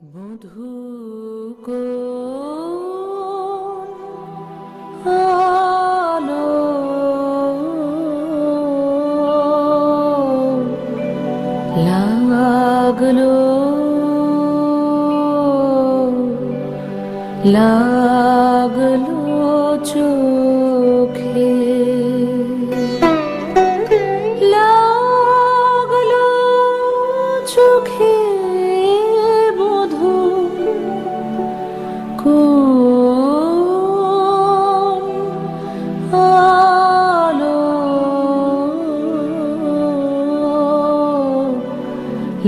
বধূ কোন আলো লাগলো লাগলো চোখে লাগলো চোখে বধূ কোন আলো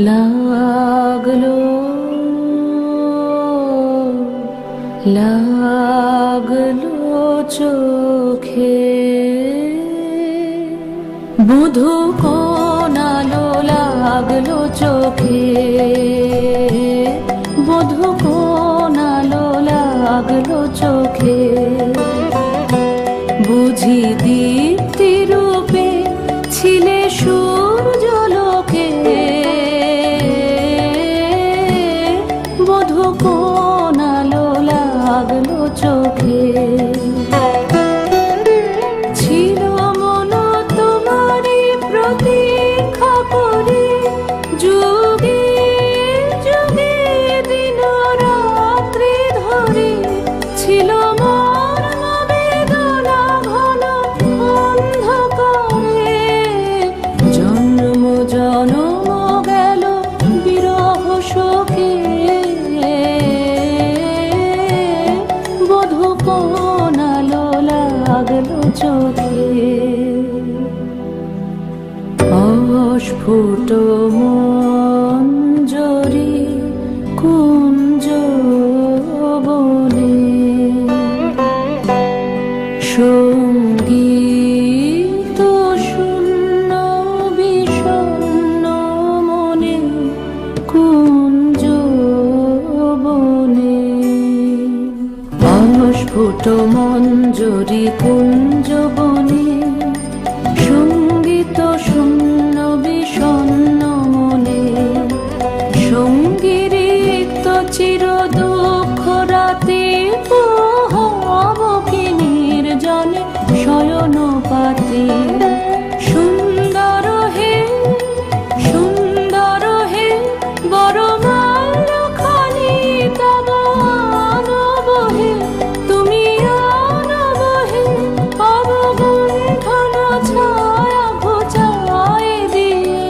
লাগলো লাগলো চোখে বধূ কোন আলো লাগলো চোখে বধূ কোন আলো লাগলো চোখে বুঝি দীপ্তি রূপে ছিলে সূর্যলোকে বধূ কোন আলো লাগলো চোখে ছিল মন তোমারই প্রতীক্ষা করে যুগে যুগে দিন রাত্রি ধরে ছিল মোর বেদনা ঘন অন্ধকারে জন্ম জন্ম গেল বিরহ শোকে বধূ কোন আলো লাগলো চোখে অস্ফুট মঞ্জরি কুঞ্জ বনে সঙ্গীত শূন্য বিষণ্ণ মনে কুঞ্জ বনে অস্ফুট মঞ্জরি কুঞ্জ বনে সঙ্গীত শূন্য বিষণ্ণ মনে সঙ্গীরিক্ত চির দুঃখ রাতে হব কি নির্জনে শয়ন পাতে সুন্দর হে বড় মাল্যখানি তব আনব হে তুমি আনব হে অবগুণ্ঠন ছায়া ঘোচায় দিয়ে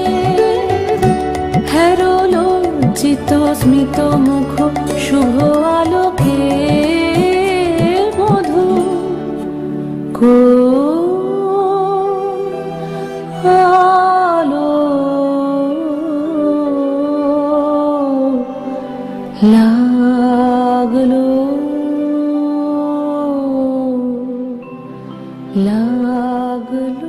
হেরো লজ্জিত স্মিত মুখ শুভ আলোকে বধূ কোন আলো লাগলো লাগলো